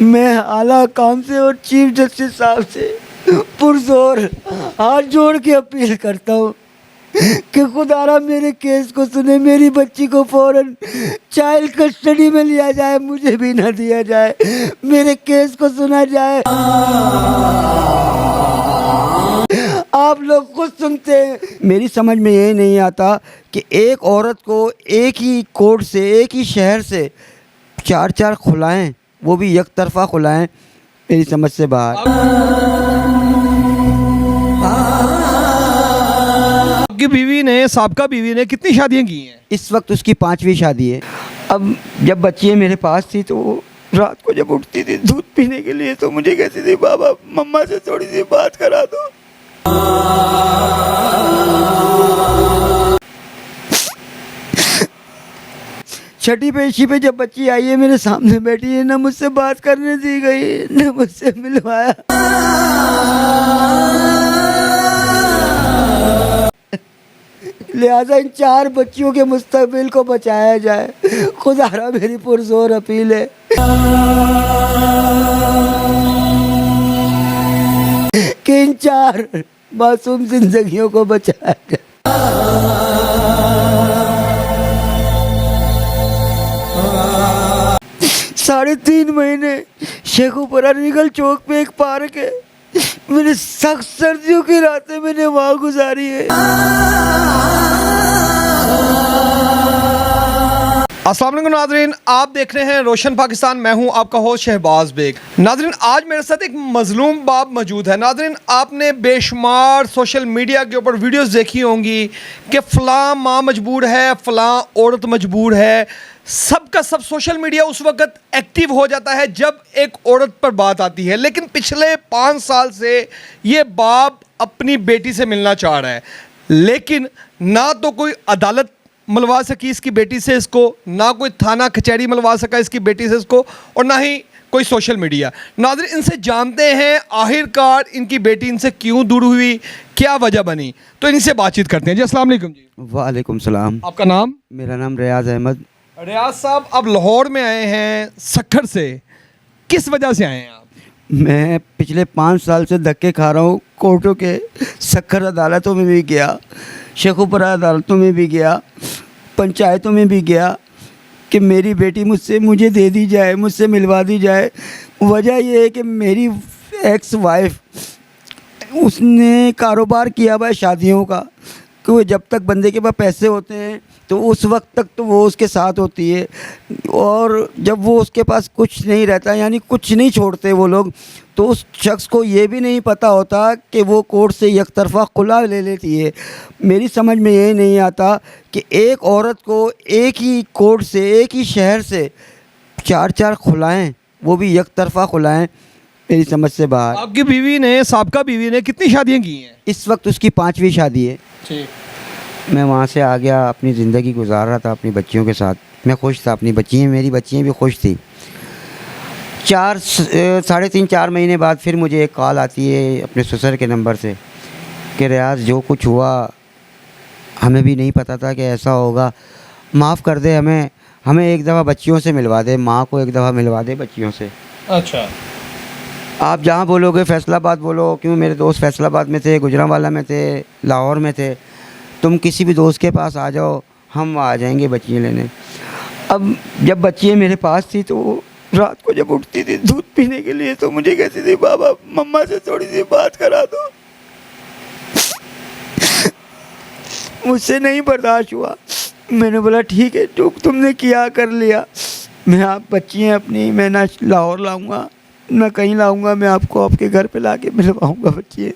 मैं आला काम से और चीफ जस्टिस साहब से पुरजोर हाथ जोड़ के अपील करता हूँ कि खुदारा मेरे केस को सुने, मेरी बच्ची को फौरन चाइल्ड कस्टडी में लिया जाए, मुझे भी ना दिया जाए, मेरे केस को सुना जाए। आप लोग खुद सुनते हैं। मेरी समझ में ये नहीं आता कि एक औरत को एक ही कोर्ट से, एक ही शहर से चार चार खुलाएं, वो भी एक तरफा खुलाएं, मेरी समझ से बाहर। आपकी बीवी ने, साबका बीवी ने कितनी शादियां की हैं? इस वक्त उसकी 5वीं शादी है। अब जब बच्ची मेरे पास थी तो वो रात को जब उठती थी दूध पीने के लिए तो मुझे कहती थी, बाबा मम्मा से थोड़ी सी बात करा दो। छठी पेशी पे जब बच्ची आई है, मेरे सामने बैठी है, ना मुझसे बात करने दी गई, ना मुझसे मिलवाया। लिहाजा इन 4 बच्चियों के मुस्तकबिल को बचाया जाए, खुदारा मेरी पुरजोर अपील है कि इन 4 मासूम जिंदगियों को बचाया जाए। 3.5 महीने शेखुपुरा रीगल चौक पे एक पार्क है, मैंने सख्त सर्दियों की रातें मैंने वहाँ गुजारी है। अस्सलाम वालेकुम नाज़रीन, आप देख रहे हैं रोशन पाकिस्तान। मैं हूं आपका होस्ट शहबाज बेग। नाज़रीन, आज मेरे साथ एक मजलूम बाप मौजूद है। नाज़रीन, आपने बेशुमार सोशल मीडिया के ऊपर वीडियोस देखी होंगी कि फ़लाँ माँ मजबूर है, फ़लाँ औरत मजबूर है। सबका सब सोशल मीडिया उस वक्त एक्टिव हो जाता है जब एक औरत पर बात आती है, लेकिन पिछले 5 साल से ये बाप अपनी बेटी से मिलना चाह रहा है, लेकिन ना तो कोई अदालत मिलवा सकी इसकी बेटी से इसको, ना कोई थाना कचहरी मिलवा सका इसकी बेटी से इसको, और ना ही कोई सोशल मीडिया। नाज़रीन, इनसे जानते हैं आखिरकार इनकी बेटी इनसे क्यों दूर हुई, क्या वजह बनी, तो इनसे बातचीत करते हैं। जी अस्सलाम वालेकुम। जी वालेकुम सलाम। आपका नाम? मेरा नाम रियाज अहमद। रियाज साहब, आप लाहौर में आए हैं सक्खर से, किस वजह से आए हैं आप? मैं पिछले 5 साल से धक्के खा रहा हूँ। कोर्टों के सक्खर अदालतों में भी गया, शेखुपुरा अदालतों में भी गया, पंचायतों में भी गया कि मेरी बेटी मुझे दे दी जाए, मुझसे मिलवा दी जाए। वजह यह है कि मेरी एक्स वाइफ, उसने कारोबार किया हुआ है शादियों का, कि वो जब तक बंदे के पास पैसे होते हैं तो उस वक्त तक तो वो उसके साथ होती है, और जब वो उसके पास कुछ नहीं रहता, यानी कुछ नहीं छोड़ते वो लोग, तो उस शख्स को ये भी नहीं पता होता कि वो कोर्ट से एक तरफा खुला ले लेती है। मेरी समझ में ये नहीं आता कि एक औरत को एक ही कोर्ट से, एक ही शहर से चार चार खुलाएं, वो भी एक तरफा खुलाएं, मेरी समझ से बाहर। आपकी बीवी ने, साबका बीवी ने कितनी शादियां की हैं? इस वक्त उसकी 5वीं शादी है। ठीक। मैं वहाँ से आ गया, अपनी ज़िंदगी गुजार रहा था अपनी बच्चियों के साथ। मैं खुश था, अपनी बच्चियाँ, मेरी बच्चियाँ भी खुश थी। 3.5-4 महीने बाद फिर मुझे एक कॉल आती है अपने ससुर के नंबर से कि रियाज, जो कुछ हुआ हमें भी नहीं पता था कि ऐसा होगा, माफ़ कर दे, हमें एक दफ़ा बच्चियों से मिलवा दे, माँ को एक दफ़ा मिलवा दे बच्चियों से। अच्छा। आप जहाँ बोलोगे, फैसलाबाद बोलो, क्यों मेरे दोस्त फैसलाबाद में थे, गुजरांवाला में थे, लाहौर में थे, तुम किसी भी दोस्त के पास आ जाओ, हम आ जाएंगे बच्चियाँ लेने। अब जब बच्चियाँ मेरे पास थी तो वो रात को जब उठती थी दूध पीने के लिए तो मुझे कहती थी, बाबा मम्मा से थोड़ी सी बात करा दो। मुझसे नहीं बर्दाश्त हुआ, मैंने बोला ठीक है, जो तुमने किया कर लिया। मैं आप बच्चियाँ अपनी, मैं ना लाहौर लाऊँगा ना कहीं लाऊँगा, मैं आपको आपके घर पे ला के मिलवाऊँगा बच्चियाँ,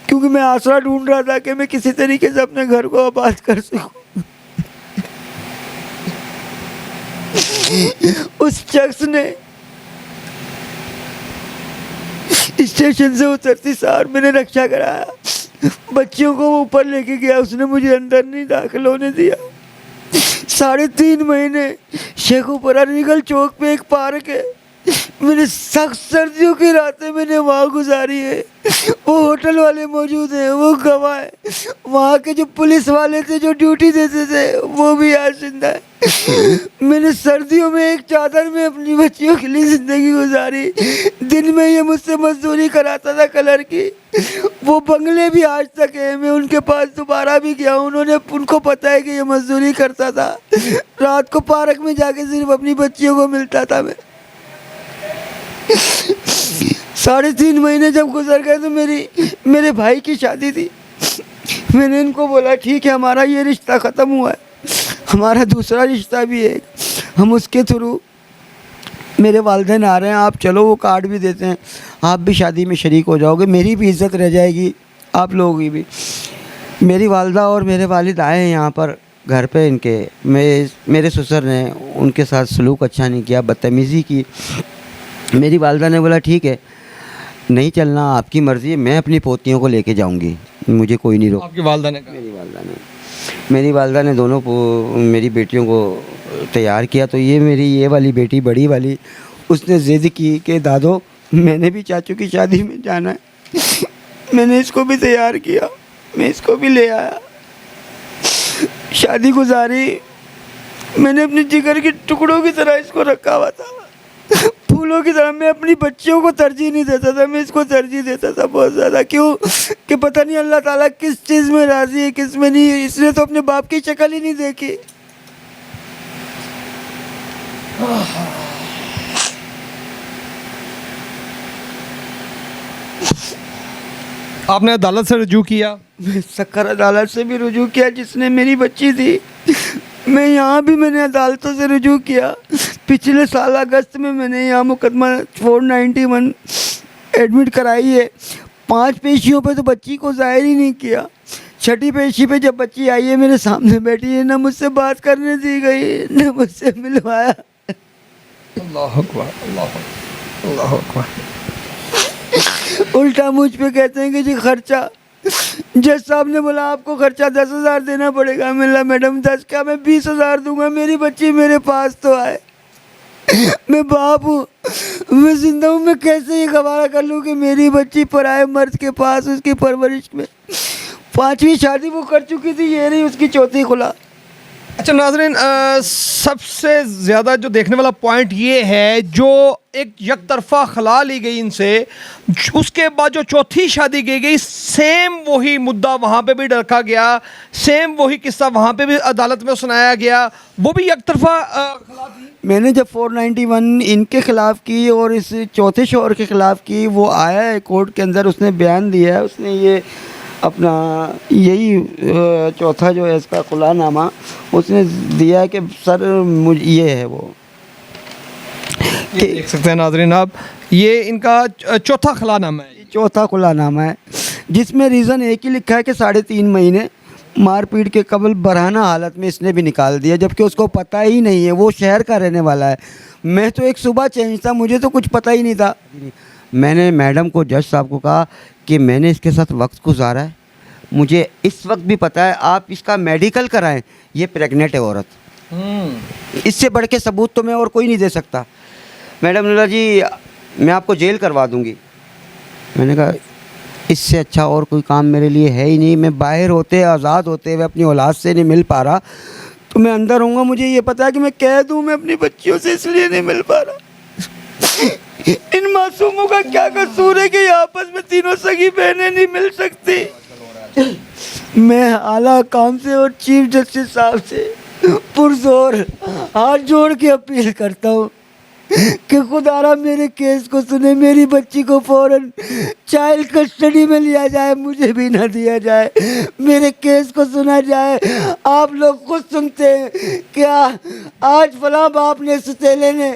क्योंकि मैं आसरा ढूंढ रहा था कि मैं किसी तरीके से अपने घर को आबाद कर सकूं। उस शख्स ने स्टेशन से उतरती सार मैंने रक्षा कराया, बच्चियों को वो ऊपर लेके गया, उसने मुझे अंदर नहीं दाखिल होने दिया। 3.5 महीने शेखुपुरा रीगल चौक पे एक पार्क है, मैंने सख्त सर्दियों की रातें मैंने वहाँ गुजारी है। वो होटल वाले मौजूद हैं, वो गवाह है। वहाँ के जो पुलिस वाले थे जो ड्यूटी देते थे वो भी आज जिंदा है। मैंने सर्दियों में एक चादर में अपनी बच्चियों के लिए ज़िंदगी गुजारी। दिन में ये मुझसे मजदूरी कराता था कलर की। वो बंगले भी आज तक है, मैं उनके पास दोबारा भी गया हूँ। उनको पता है कि ये मजदूरी करता था। रात को पार्क में जाके सिर्फ अपनी बच्चियों को मिलता था मैं। 3.5 महीने जब गुजर गए तो मेरे भाई की शादी थी। मैंने इनको बोला ठीक है, हमारा ये रिश्ता ख़त्म हुआ है, हमारा दूसरा रिश्ता भी है, हम उसके थ्रू, मेरे वालिदैन आ रहे हैं, आप चलो, वो कार्ड भी देते हैं, आप भी शादी में शरीक हो जाओगे, मेरी भी इज़्ज़त रह जाएगी, आप लोगों की भी। मेरी वालदा और मेरे वालिद आए हैं यहाँ पर घर पे इनके। मेरे ससुर ने उनके साथ सलूक अच्छा नहीं किया, बदतमीज़ी की। मेरी वालदा ने बोला ठीक है, नहीं चलना आपकी मर्ज़ी है, मैं अपनी पोतियों को लेके जाऊंगी, मुझे कोई नहीं रोक। आपकी वालदा ने कहा? मेरी वालदा ने दोनों मेरी बेटियों को तैयार किया। तो ये वाली बेटी, बड़ी वाली, उसने ज़िद की कि दादो मैंने भी चाचू की शादी में जाना है। मैंने इसको भी तैयार किया, मैं इसको भी ले आया, शादी गुजारी। मैंने अपने जिगर के टुकड़ों की तरह इसको रखा हुआ था, फूलों की तरह। मैं अपनी बच्चियों को तरजीह नहीं देता था, मैं इसको तरजीह देता था बहुत ज़्यादा। क्यों कि पता नहीं अल्लाह ताला किस चीज़ में राज़ी है, किस में नहीं। इसने तो अपने बाप की शक्ल ही नहीं देखी। आपने अदालत से रुजू किया? मैं सक्कर अदालत से भी रुजू किया, जिसने मेरी बच्ची थी। मैं यहाँ भी मैंने अदालतों से रुजू किया। पिछले साल अगस्त में मैंने यहाँ मुकदमा 491 एडमिट कराई है। 5 पेशियों पे तो बच्ची को ज़ाहिर ही नहीं किया। 6ठी पेशी पे जब बच्ची आई है, मेरे सामने बैठी है, ना मुझसे बात करने दी गई, ना मुझसे मिलवाया। अल्लाह अकबर, अल्लाह अकबर। उल्टा मुझ पे कहते हैं कि जी खर्चा, जज साहब ने बोला आपको खर्चा 10,000 देना पड़ेगा। मिला मैडम 10 का, मैं 20,000 दूंगा, मेरी बच्ची मेरे पास तो आए। मैं बाप हूँ, मैं जिंदा हूँ, मैं कैसे ये गवारा कर लूँ कि मेरी बच्ची पराए मर्द के पास, उसकी परवरिश में। 5वीं शादी वो कर चुकी थी, ये रही उसकी 4थी खुला। अच्छा नाज़रीन, सबसे ज़्यादा जो देखने वाला पॉइंट ये है, जो एक यकतरफा खला ली गई इनसे, उसके बाद जो 4थी शादी की गई, सेम वही मुद्दा वहाँ पे भी रखा गया, सेम वही किस्सा वहाँ पे भी अदालत में सुनाया गया, वो भी यकतरफा खला थी। मैंने जब 491 इनके ख़िलाफ़ की और इस 4थे शौहर के ख़िलाफ़ की, वो आया है कोर्ट के अंदर, उसने बयान दिया है, उसने ये अपना यही 4था जो है इसका खुलानामा उसने दिया है कि सर मुझे ये है वो ये देख सकते हैं नाज़रीन आप, ये इनका 4था खुलानामा है। 4था खुलानामा है, जिसमें रीज़न एक ही लिखा है कि 3.5 महीने मारपीट के कबल बरहाना हालत में इसने भी निकाल दिया, जबकि उसको पता ही नहीं है। वो शहर का रहने वाला है। मैं तो एक सुबह चेंज था, मुझे तो कुछ पता ही नहीं था। मैंने मैडम को, जज साहब को कहा कि मैंने इसके साथ वक्त गुजारा है, मुझे इस वक्त भी पता है, आप इसका मेडिकल कराएं, ये प्रेग्नेंट है औरत। इससे बढ़ के सबूत तो मैं और कोई नहीं दे सकता। मैडम ने बोला जी मैं आपको जेल करवा दूंगी। मैंने कहा इससे अच्छा और कोई काम मेरे लिए है ही नहीं। मैं बाहर होते, आज़ाद होते हुए अपनी औलाद से नहीं मिल पा रहा, तो मैं अंदर रहूँगा। मुझे ये पता है कि मैं कैद हूँ, मैं अपनी बच्चियों से इसलिए नहीं मिल पा रहा। इन मासूमों का क्या कसूर है कि आपस में तीनों सगी बहनें नहीं मिल सकती। मैं आला काम से और चीफ जस्टिस साहब से पुरजोर हाथ जोड़ के अपील करता हूँ कि खुदारा मेरे केस को सुने, मेरी बच्ची को फौरन चाइल्ड कस्टडी में लिया जाए, मुझे भी ना दिया जाए, मेरे केस को सुना जाए। आप लोग खुद सुनते हैं क्या आज फलां बाप ने, सुतेले ने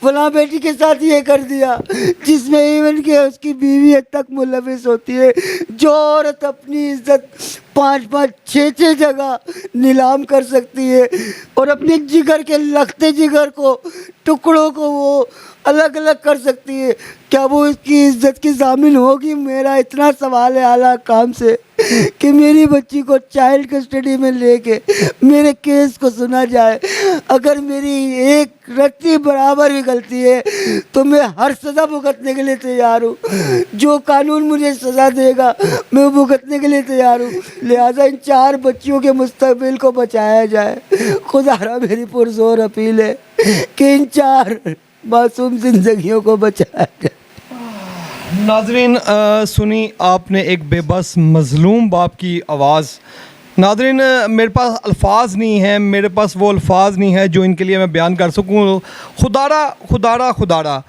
फलां बेटी के साथ ये कर दिया, जिसमें इवन के उसकी बीवी तक मुलविस होती है। जो औरत अपनी इज्जत 5-5, 6-6 जगह नीलाम कर सकती है और अपने जिगर के लखते जिगर को, टुकड़ों को वो अलग अलग कर सकती है, क्या वो इसकी इज्जत की ज़ामिन होगी? मेरा इतना सवाल है आला काम से कि मेरी बच्ची को चाइल्ड कस्टडी में लेके मेरे केस को सुना जाए। अगर मेरी एक रत्ती बराबर भी गलती है तो मैं हर सज़ा भुगतने के लिए तैयार हूँ। जो कानून मुझे सज़ा देगा मैं वो भुगतने के लिए तैयार हूँ। लिहाजा इन 4 बच्चियों के मुस्तकबिल को बचाया जाए। खुदारा मेरी पुरजोर अपील है कि इन 4 मासूम जिंदगियों को बचाया जाए। नाजरीन सुनी आपने एक बेबस मज़लूम बाप की आवाज़। नाजरीन मेरे पास अल्फाज नहीं हैं, मेरे पास वो अल्फाज नहीं है जो इनके लिए मैं बयान कर सकूं। खुदारा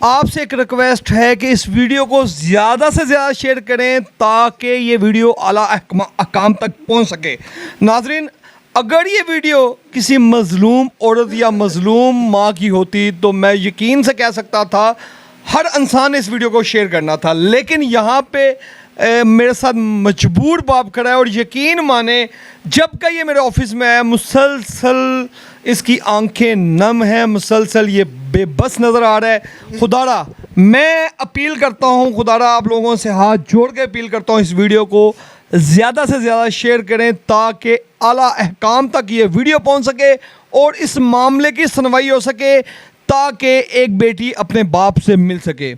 आपसे एक रिक्वेस्ट है कि इस वीडियो को ज़्यादा से ज़्यादा शेयर करें ताकि ये वीडियो आला अहकाम तक पहुंच सके। नाजरीन अगर ये वीडियो किसी मज़लूम औरत या मज़लूम माँ की होती तो मैं यकीन से कह सकता था हर इंसान ने इस वीडियो को शेयर करना था, लेकिन यहाँ पे मेरे साथ मजबूर बाप खड़ा है। और यकीन माने जब का ये मेरे ऑफिस में आया मुसलसल इसकी आंखें नम हैं, मुसलसल ये बेबस नज़र आ रहा है। खुदारा मैं अपील करता हूँ, खुदारा आप लोगों से हाथ जोड़ के अपील करता हूँ इस वीडियो को ज़्यादा से ज़्यादा शेयर करें ताकि आला अहकाम तक ये वीडियो पहुँच सके और इस मामले की सुनवाई हो सके ताकि एक बेटी अपने बाप से मिल सके।